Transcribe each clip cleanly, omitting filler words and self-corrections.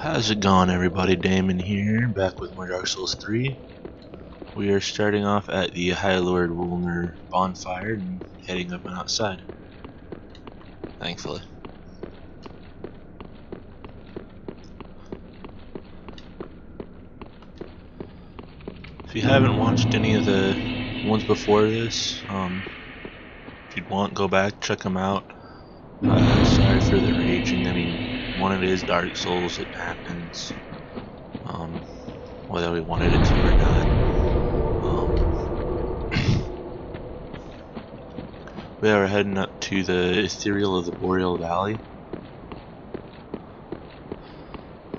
How's it going, everybody? Damon here, back with more Dark Souls 3. We are starting off at the High Lord Wolnir bonfire and heading up and outside. Thankfully. If you haven't watched any of the ones before this, if you'd want, go back, check them out. Sorry for the raging. I mean, one, it is Dark Souls, it happens. Whether we wanted it to or not. We are heading up to the Ethereal of the Boreal Valley.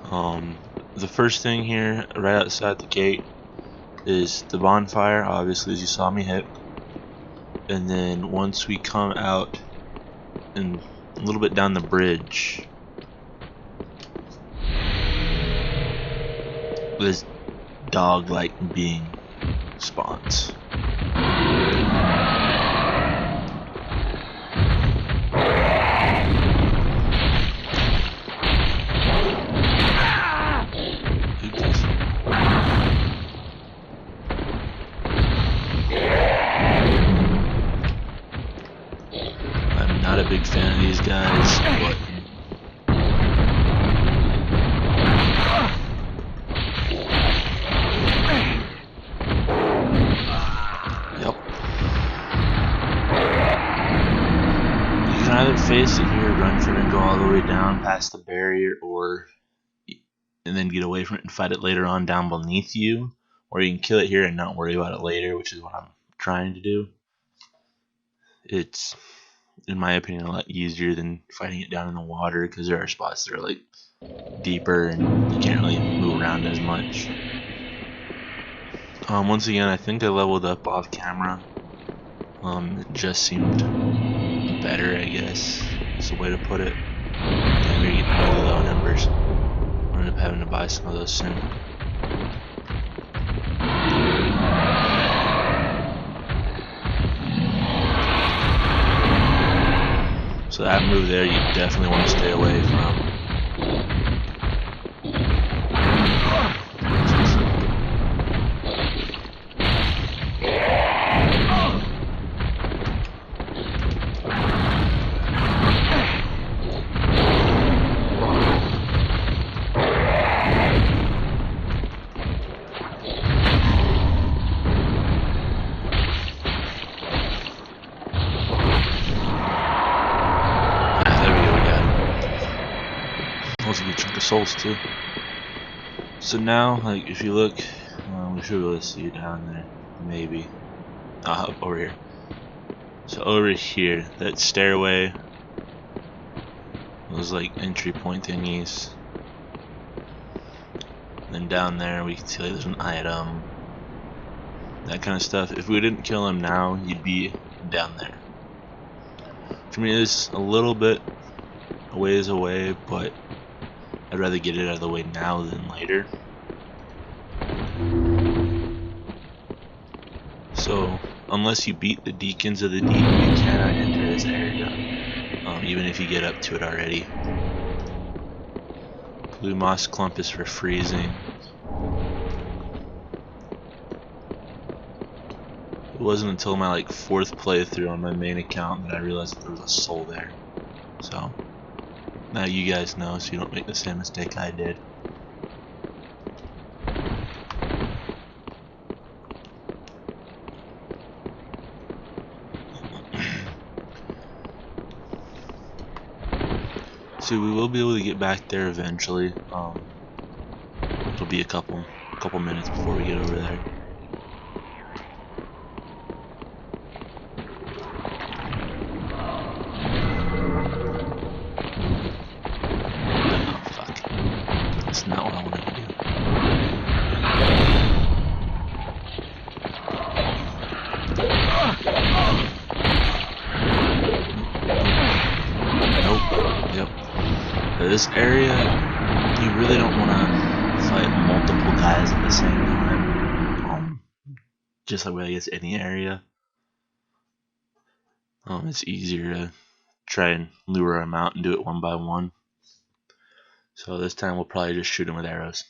The first thing here, right outside the gate, is the bonfire, obviously, as you saw me hit. And then once we come out and a little bit down the bridge, this dog-like being spawns. I'm not a big fan of these guys, but either face it here, run for it and go all the way down past the barrier, and then get away from it and fight it later on down beneath you, or you can kill it here and not worry about it later, which is what I'm trying to do. It's, in my opinion, a lot easier than fighting it down in the water, because there are spots that are like deeper and you can't really move around as much. Once again, I think I leveled up off camera. It just seemed better, I guess is the way to put it. And we're getting really low numbers. We'll end up having to buy some of those soon. So that move there, you definitely want to stay away from. Souls too. So now, like, if you look, we should be able to see you down there, maybe. Up over here. So over here, that stairway, those like entry point thingies. And then down there, we can see like there's an item, that kind of stuff. If we didn't kill him now, you'd be down there. For me, it's a little bit a ways away, but I'd rather get it out of the way now than later. So, unless you beat the Deacons of the Deep, you cannot enter this area, even if you get up to it already. Blue Moss Clump is for freezing. It wasn't until my like 4th playthrough on my main account that I realized that there was a soul there. So now you guys know, so you don't make the same mistake I did. So we will be able to get back there eventually. It'll be a couple minutes before we get over there. That's not what I wanted to do. Nope. Yep. This area, you really don't want to fight multiple guys at the same time. Just like with, I guess, any area. It's easier to try and lure them out and do it one by one. So this time we'll probably just shoot him with arrows.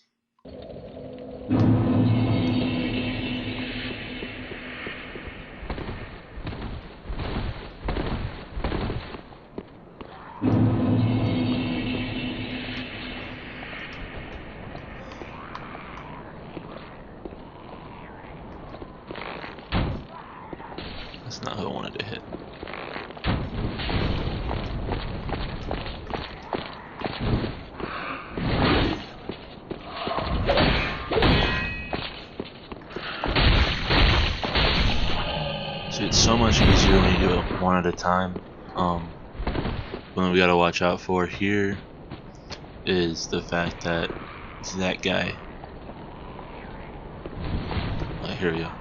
That's not who I wanted to hit. See, it's so much easier when you do it one at a time. One we gotta watch out for here is the fact that it's that guy. Here we go.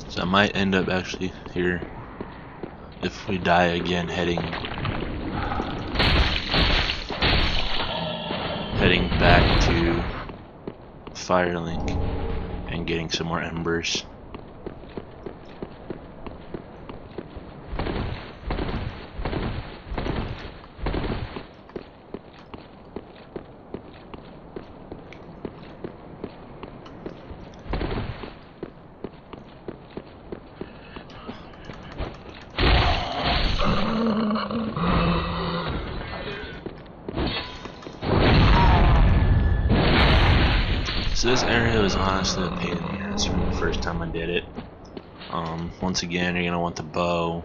So I might end up actually here, if we die again, heading back to Firelink and getting some more embers. So this area was honestly a pain in the ass from the first time I did it. Once again, you're gonna want the bow.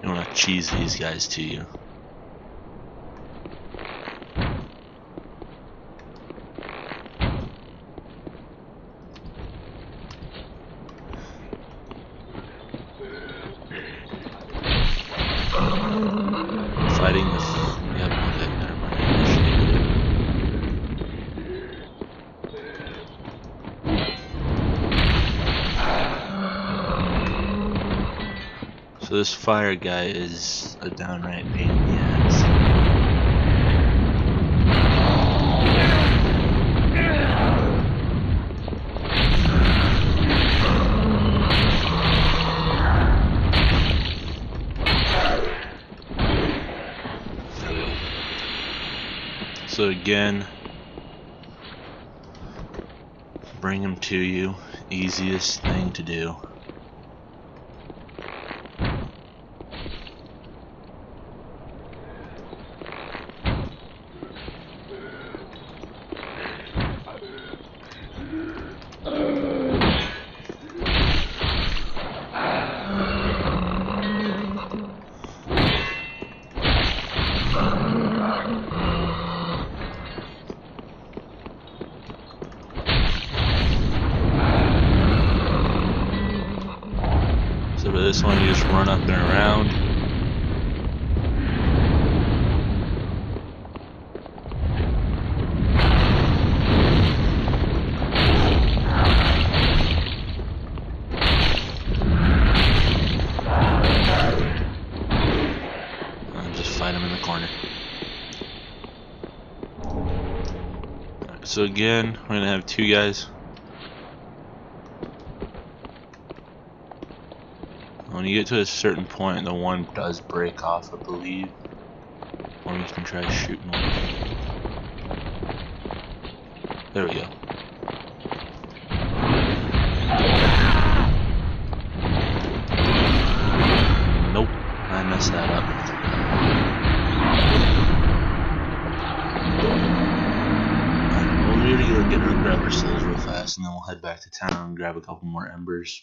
You want to cheese these guys to you. Fighting the yep, okay, never mind. So this fire guy is a downright pain in the ass. So again, bring them to you. Easiest thing to do. So for this one, you just run up and around. And just fight him in the corner. So again, we're gonna have two guys. When you get to a certain point, the one does break off, I believe. Or we can try shooting one. There we go. Nope, I messed that up. We'll really go get her grab our souls real fast, and then we'll head back to town and grab a couple more embers.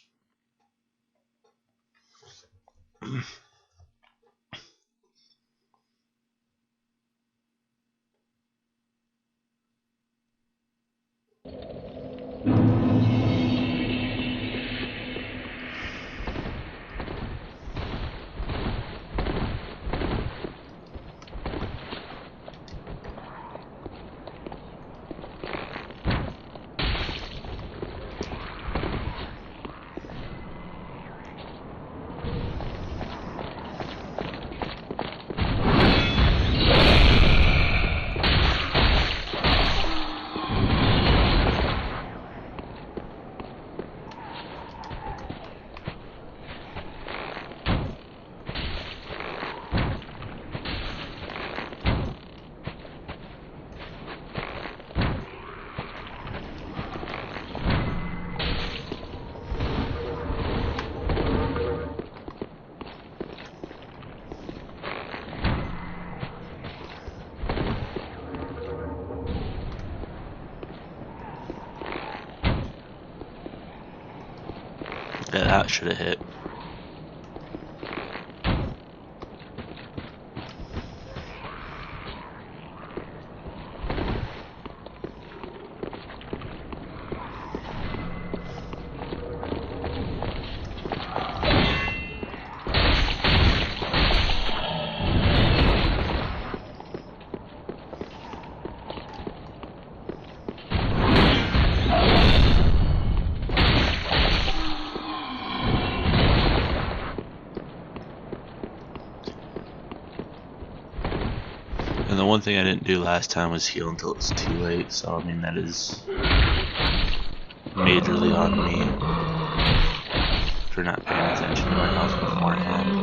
Yeah, that should have hit. And the one thing I didn't do last time was heal until it was too late, so I mean that is majorly on me for not paying attention to my health beforehand.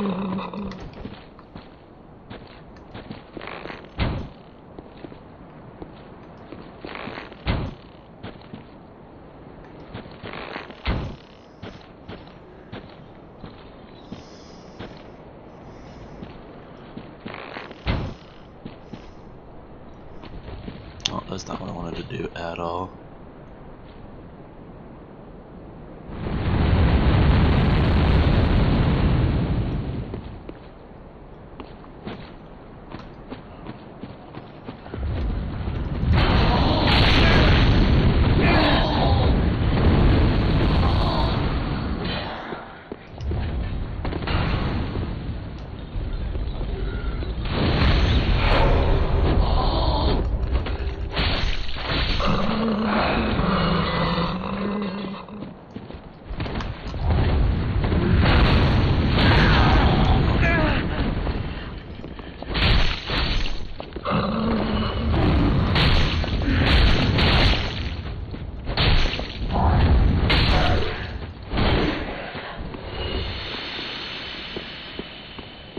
Oh, that's not what I wanted to do at all.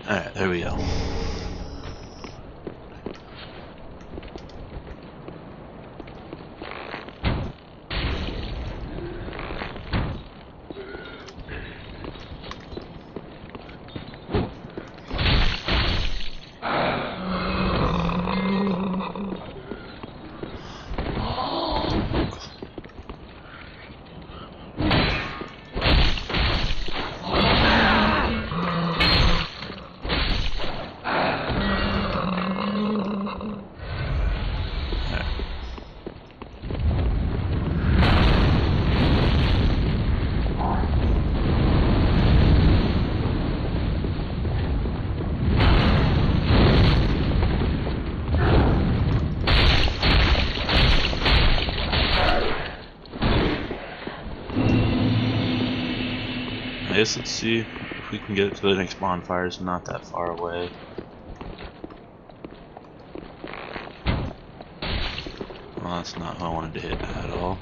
Alright, there we go. I guess let's see if we can get to the next bonfire. It's not that far away. Well, that's not who I wanted to hit at all.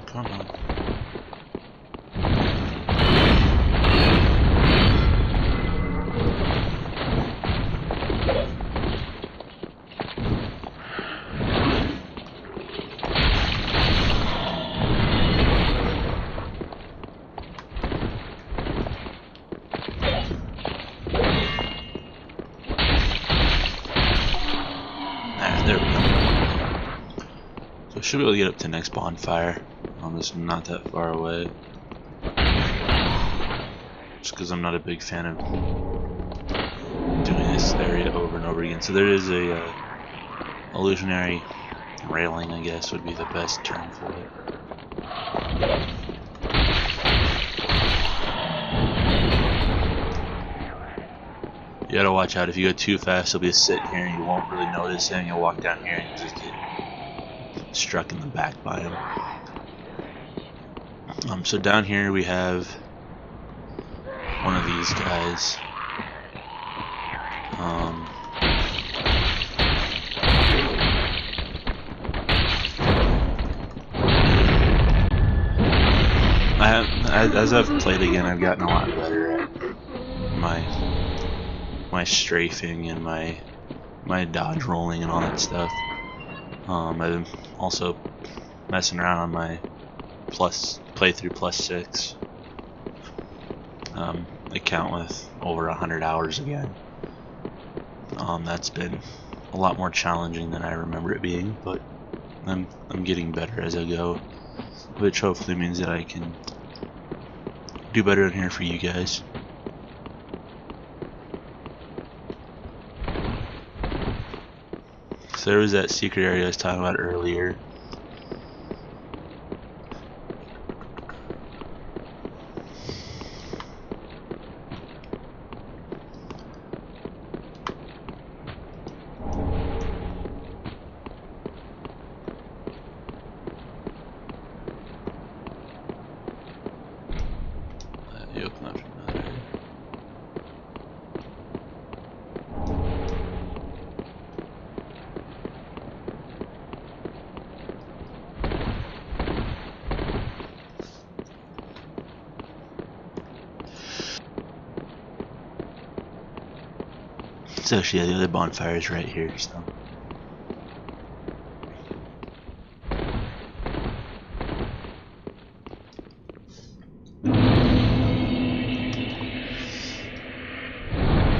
Come on. There we go. So I should be able to get up to the next bonfire. It's not that far away. Just because I'm not a big fan of doing this area over and over again. So there is a illusionary railing, I guess would be the best term for it. You gotta watch out. If you go too fast, you'll be sitting here and you won't really notice it, and you'll walk down here and you just get struck in the back by him. So down here we have one of these guys. As I've played again, I've gotten a lot better at my strafing and my dodge rolling and all that stuff. I've been also messing around on my playthrough +6 account with over 100 hours again. That's been a lot more challenging than I remember it being, but I'm getting better as I go, which hopefully means that I can do better in here for you guys. So there was that secret area I was talking about earlier. You open up another area. So yeah, the other bonfire is right here, so.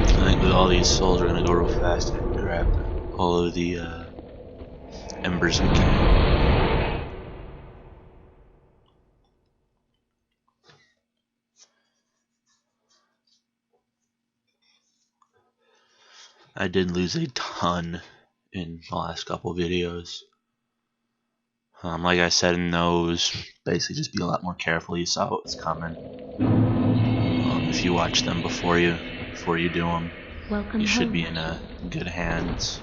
I think with all these souls we're gonna go real fast and grab all of the embers we can. I did lose a ton in the last couple videos. Like I said in those, basically just be a lot more careful. You saw what was coming. If you watch them before you do them, you should be in good hands.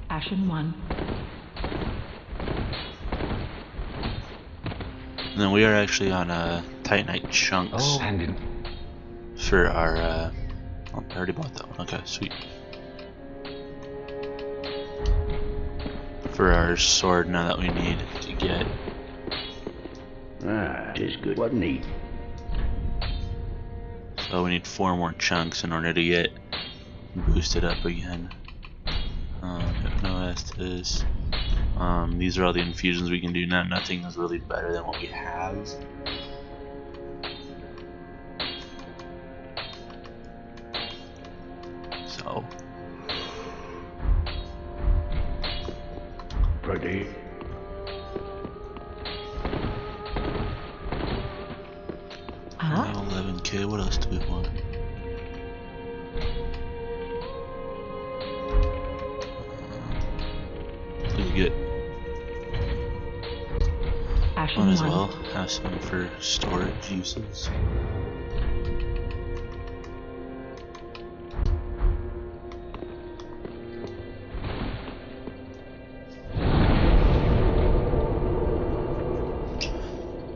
Ashen 1. And then we are actually on Titanite chunks for our. Oh, I already bought that one. Okay, sweet. For our sword now that we need to get. It's good. What neat. So we need 4 more chunks in order to get boosted up again. No Estus. These are all the infusions we can do now. Nothing is really better than what we have. So. Ready. We have 11K. What else do we want? We get. Might as well have some for storage uses. Do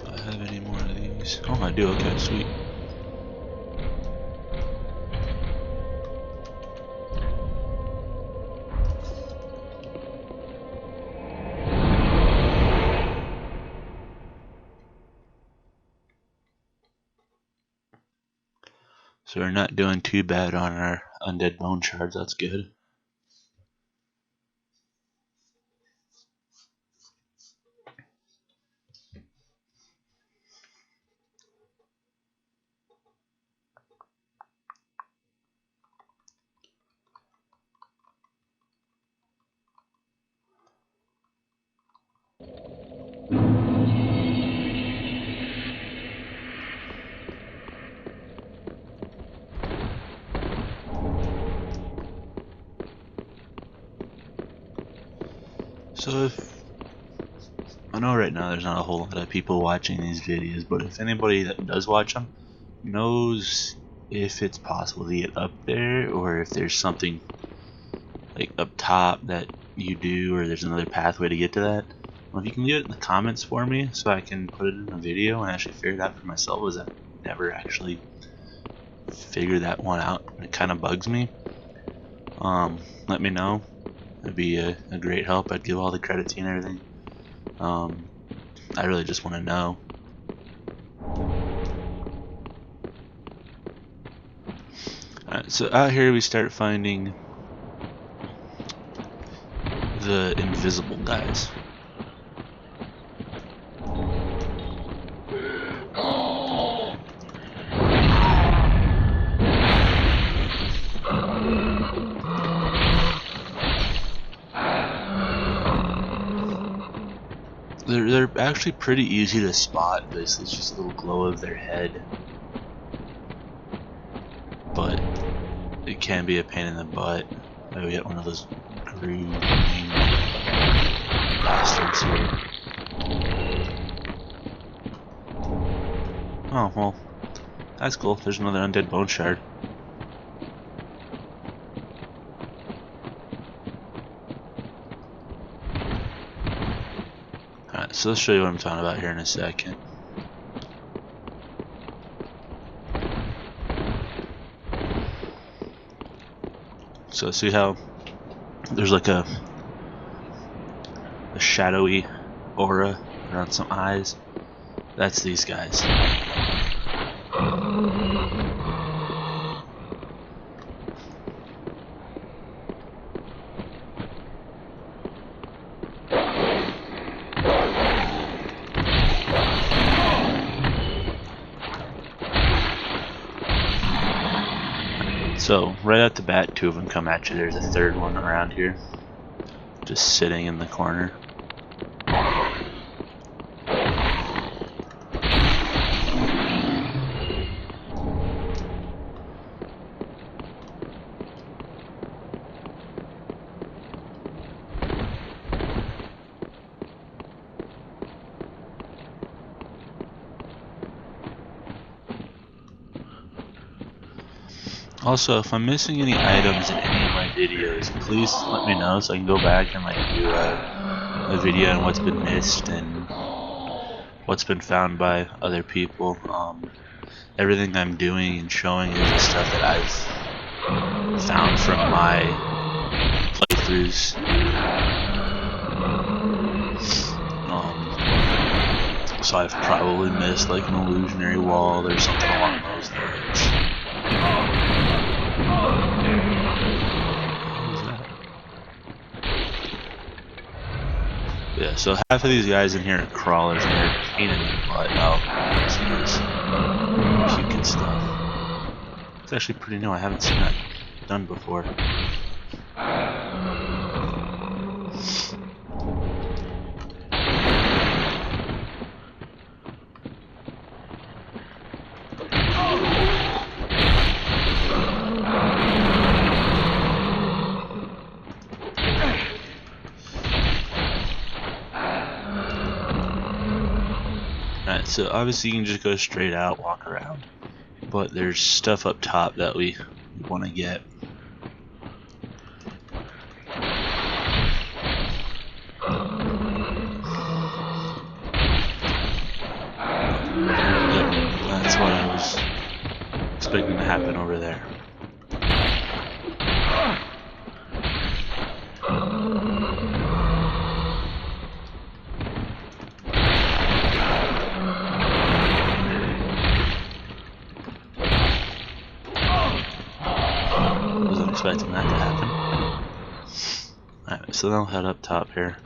I have any more of these? Oh, I do. Okay, sweet. So we're not doing too bad on our undead bone shards, that's good. So if, I know right now there's not a whole lot of people watching these videos, but if anybody that does watch them knows if it's possible to get up there, or if there's something like up top that you do, or there's another pathway to get to that. Well, if you can leave it in the comments for me so I can put it in a video and actually figure it out for myself, as I've never actually figured that one out. It kind of bugs me. Let me know. It'd be a great help. I'd give all the credit to you and everything. I really just want to know. Alright, so out here we start finding the invisible guys. They're actually pretty easy to spot. Basically, it's just a little glow of their head, but it can be a pain in the butt. We get one of those green bastards here. Oh well, that's cool. There's another undead bone shard. Alright, so let's show you what I'm talking about here in a second. So see how there's like a shadowy aura around some eyes? That's these guys. So, right at the bat, two of them come at you. There's a third one around here, just sitting in the corner. Also, if I'm missing any items in any of my videos, please let me know so I can go back and like do a video on what's been missed and what's been found by other people. Everything I'm doing and showing is the stuff that I've found from my playthroughs. So I've probably missed like an illusionary wall or something along those lines. Yeah, so half of these guys in here are crawlers and they're pain in the butt. Oh, puking stuff. It's actually pretty new. I haven't seen that done before. Alright, so obviously you can just go straight out, walk around, but there's stuff up top that we want to get. That's what I was expecting to happen over there. Wasn't expecting that to happen. Alright, so then I'll head up top here.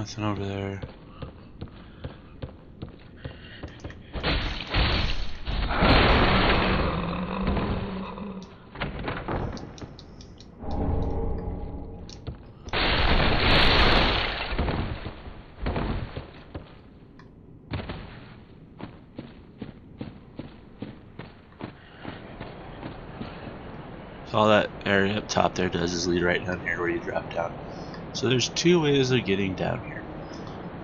Nothing over there. All that area up top there does is lead right down here where you drop down. So there's two ways of getting down here.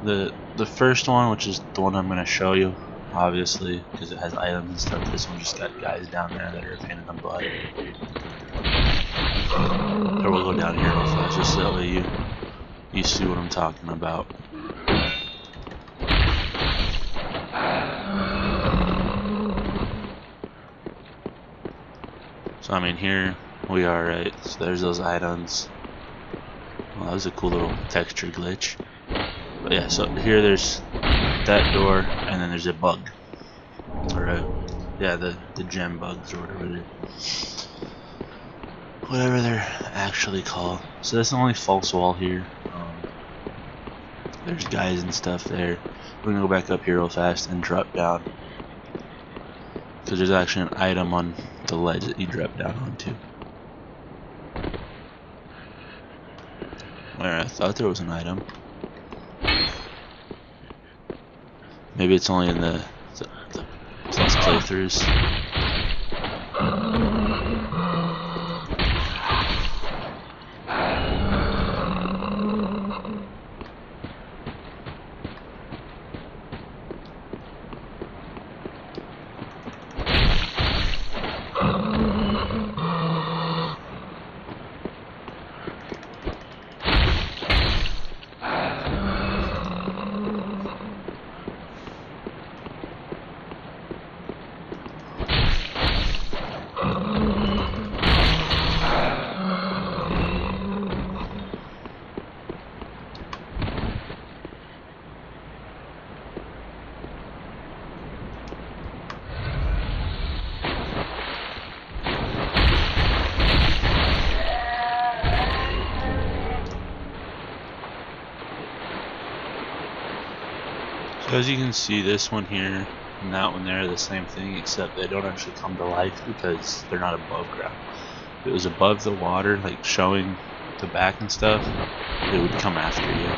The first one, which is the one I'm going to show you, obviously, because it has items and stuff. This one just got guys down there that are a pain in the butt. Or we'll go down here real fast, just so that way you see what I'm talking about. So I mean, here we are, right? So there's those items. Well, that was a cool little texture glitch. But yeah, so here there's that door, and then there's a bug. Alright. Yeah, the gem bugs or whatever they're actually called. So that's the only false wall here. There's guys and stuff there. We're gonna go back up here real fast and drop down, because there's actually an item on the ledge that you drop down onto. Where I thought there was an item. Maybe it's only in the plus playthroughs. So as you can see, this one here and that one there are the same thing, except they don't actually come to life because they're not above ground. If it was above the water, like showing the back and stuff, it would come after you.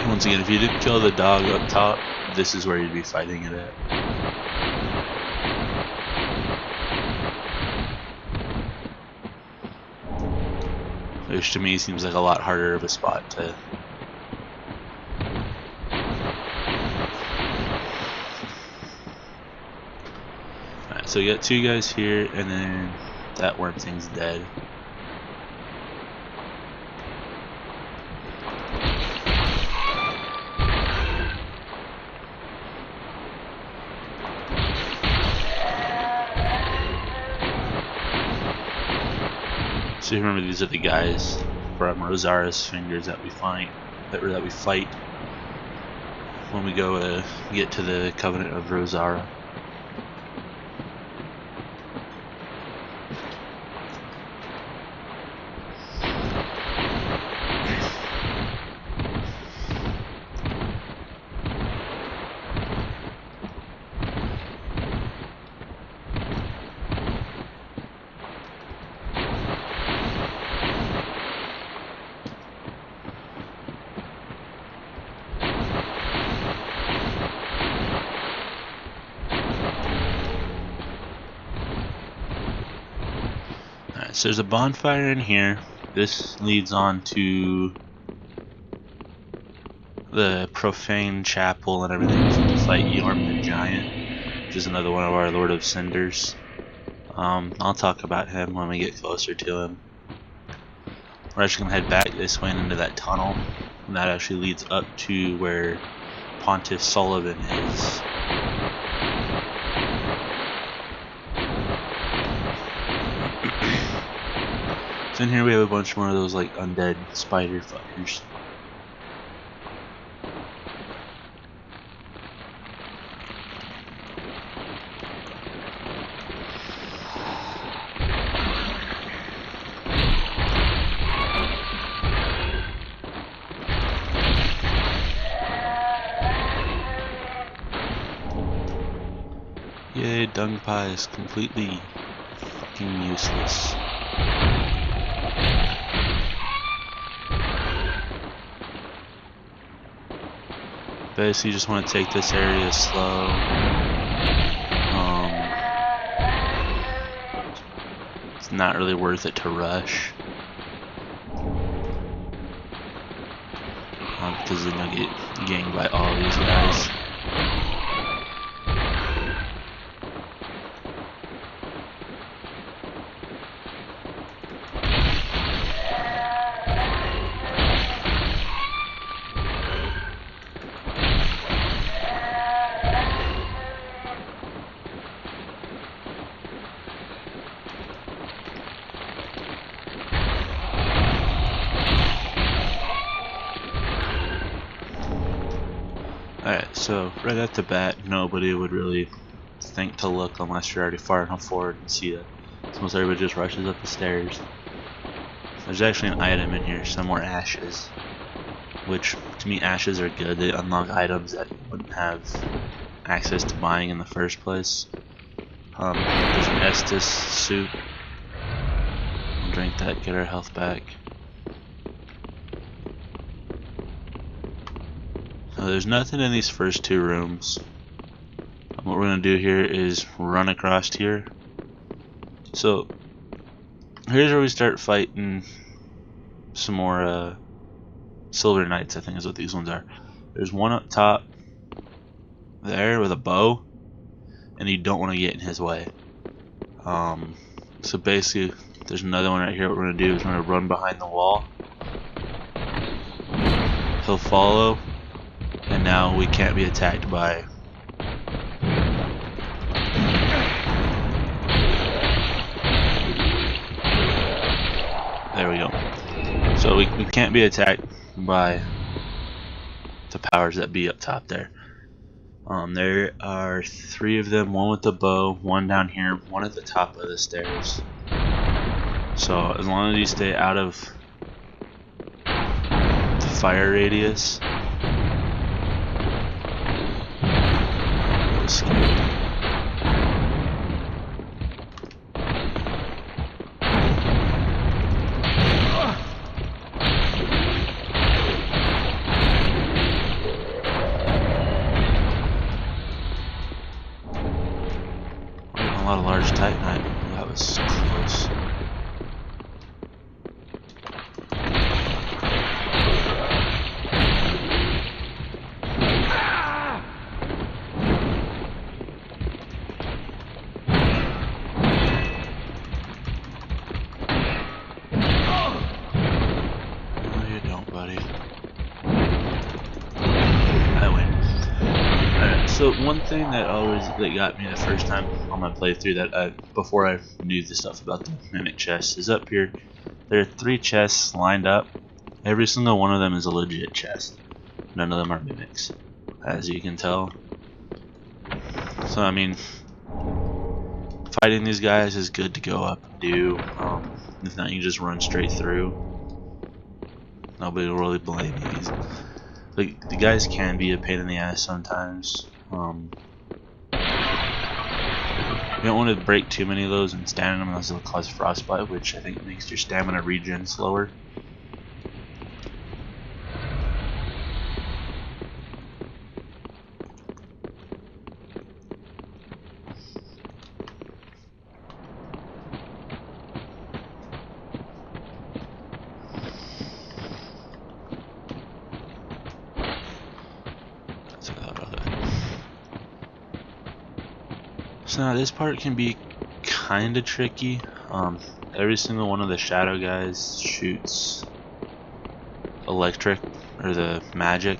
Once again, if you didn't kill the dog up top, this is where you'd be fighting it at. Which to me seems like a lot harder of a spot to... Alright, so you got two guys here, and then that worm thing's dead. So remember, these are the guys from Rosara's fingers that we fight when we go get to the Covenant of Rosara. So there's a bonfire in here. This leads on to the profane chapel and everything to fight Yorm the Giant, which is another one of our Lord of Cinders. I'll talk about him when we get closer to him. We're actually gonna head back this way and into that tunnel, and that actually leads up to where Pontiff Sullivan is. So in here we have a bunch more of those like undead spider fuckers. Yay, dung pie is completely fucking useless. Basically, you just want to take this area slow. It's not really worth it to rush. Because then you'll get ganged by all these guys. Alright, so right at the bat, nobody would really think to look unless you're already far enough forward and see it. So most everybody just rushes up the stairs. There's actually an item in here, some more ashes. Which, to me, ashes are good. They unlock items that you wouldn't have access to buying in the first place. There's an Estus soup. We'll drink that, get our health back. Now, there's nothing in these first two rooms. What we're going to do here is run across here. So, here's where we start fighting some more Silver Knights, I think is what these ones are. There's one up top there with a bow, and you don't want to get in his way. So basically, there's another one right here. What we're going to do is we're going to run behind the wall. He'll follow. And now we can't be attacked by there we go. So we can't be attacked by the powers that be up top there. There are 3 of them, one with the bow, one down here, one at the top of the stairs. So as long as you stay out of the fire radius, scared. A lot of large Titanite. That was close. So one thing that got me the first time on my playthrough that before I knew the stuff about the mimic chests is up here. There are 3 chests lined up. Every single one of them is a legit chest. None of them are mimics, as you can tell. So I mean, fighting these guys is good to go up and do. If not, you just run straight through. Nobody will really blame you. Like, the guys can be a pain in the ass sometimes. You don't want to break too many of those and stand in them, unless it'll cause frostbite, which I think makes your stamina regen slower. So now this part can be kinda tricky. Every single one of the shadow guys shoots electric, or the magic.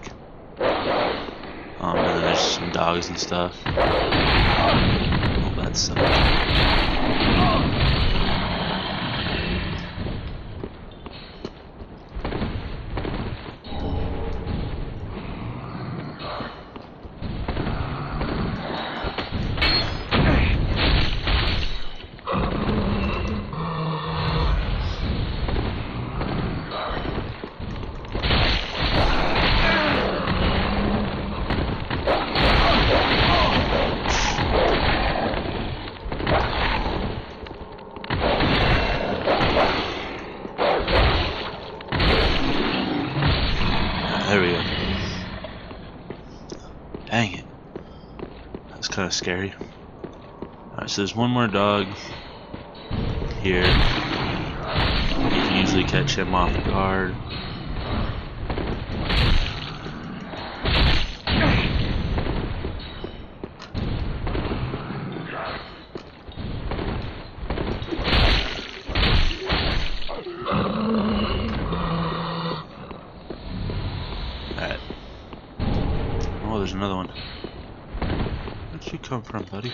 And then there's some dogs and stuff. Oh, that's something. There we go. Dang it. That's kind of scary. Alright, so there's one more dog here. You can usually catch him off guard. Alright. Oh, there's another one. Where'd you come from, buddy?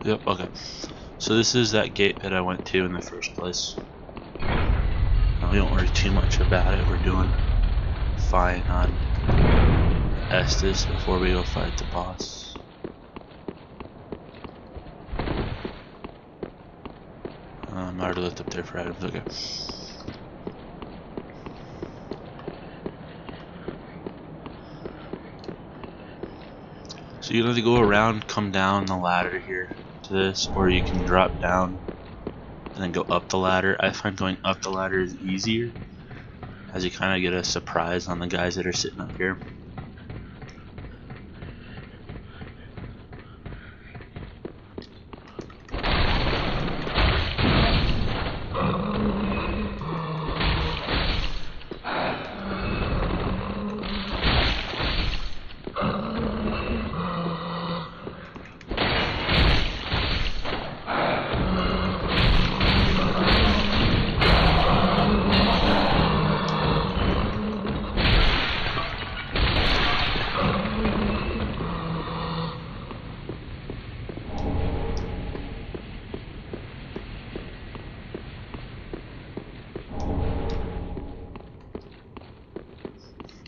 Yep, okay. So this is that gate that I went to in the first place. We don't worry too much about it. We're doing fine on Estes before we go fight the boss. I already looked up there for items, okay. So you can either go around, come down the ladder here to this, or you can drop down and then go up the ladder. I find going up the ladder is easier, as you kind of get a surprise on the guys that are sitting up here.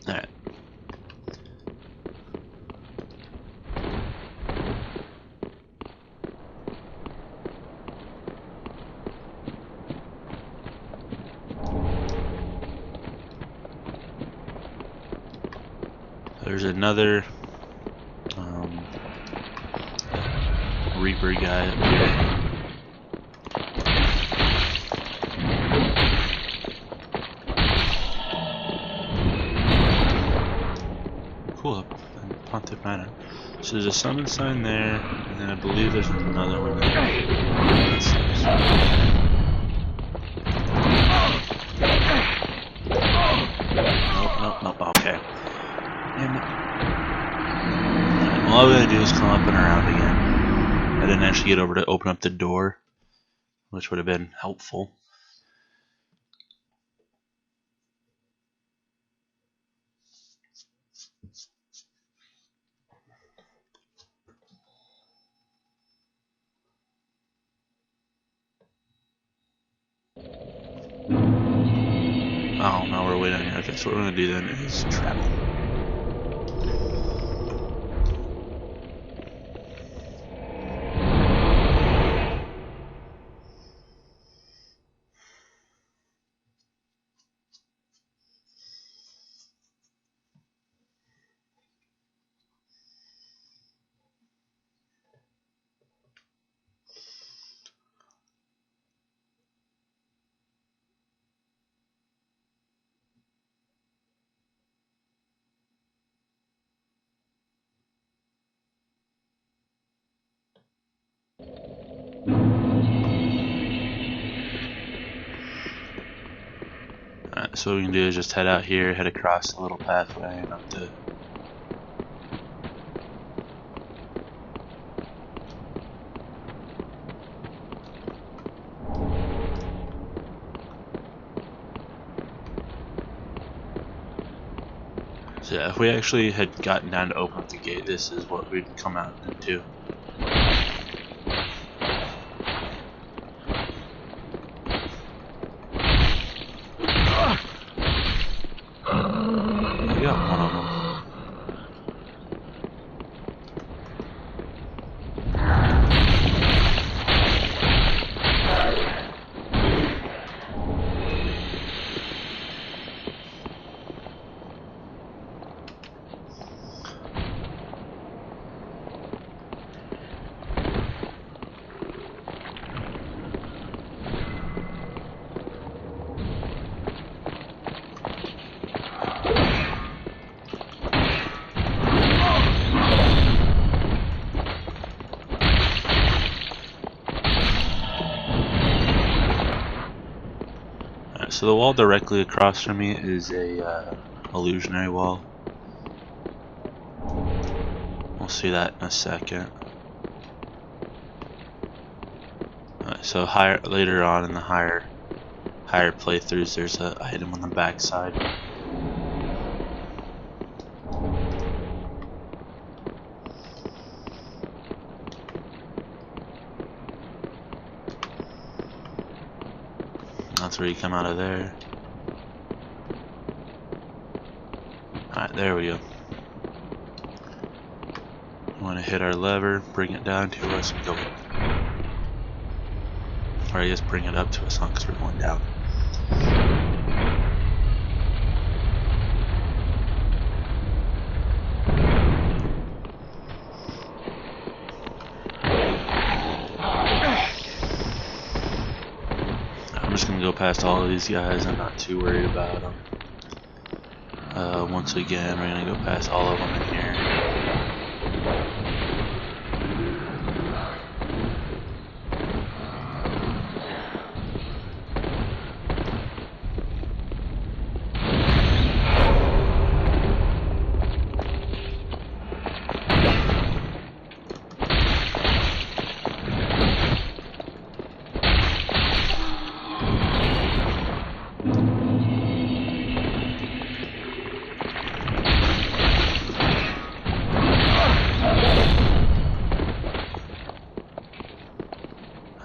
Alright. There's another Reaper guy up here. Cool, Pontiff Manor. So there's a summon sign there, and then I believe there's another one there. Nope, okay. Damn it. Right, all we gotta do is come up and around again. I didn't actually get over to open up the door, which would have been helpful. Oh, no, we're way down here. Okay, so what we're gonna do then is travel. Alright, so what we can do is just head out here, head across the little pathway and up to so yeah, if we actually had gotten down to open up the gate, this is what we'd come out into. I got one of them. So the wall directly across from me is a illusionary wall. We'll see that in a second. So later on in the higher playthroughs, there's an item on the back side. That's where you come out of there. Alright, there we go. We want to hit our lever, bring it down to us, and go. Or I guess bring it up to us, because we're going down. I'm just going to go past all of these guys. I'm not too worried about them. Once again, we're going to go past all of them in here.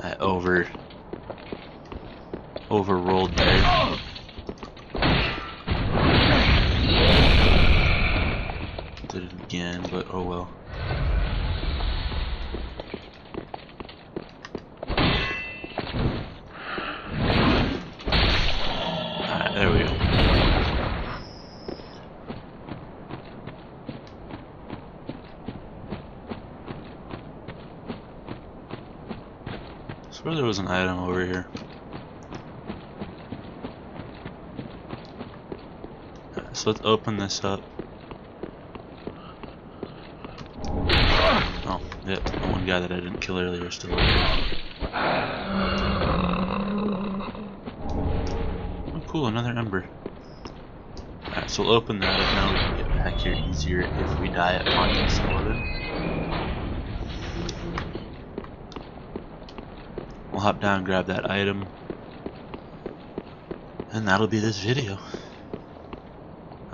I overrolled there. Did it again, but oh well. Alright, there we go. I swear there was an item over here. So let's open this up. Oh, yep, the one guy that I didn't kill earlier is still over here. Oh cool, another ember. Alright, so we'll open that up now. We can get back here easier if we die at Ponte Skeleton. We'll hop down, grab that item, and that'll be this video.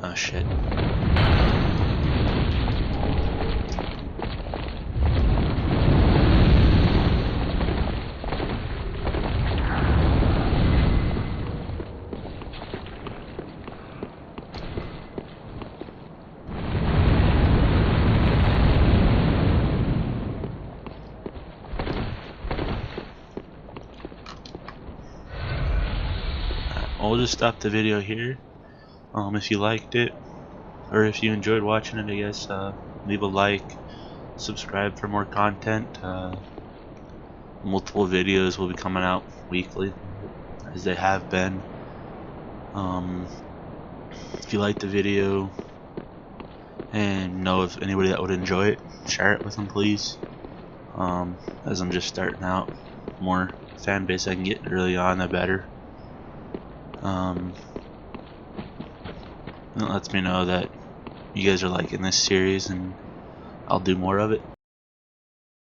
Oh shit. I'll just stop the video here. If you liked it, or if you enjoyed watching it, I guess leave a like, subscribe for more content. Multiple videos will be coming out weekly, as they have been. If you liked the video and know of anybody that would enjoy it, share it with them, please. As I'm just starting out, more fan base I can get early on, the better. It lets me know that you guys are liking this series, and I'll do more of it.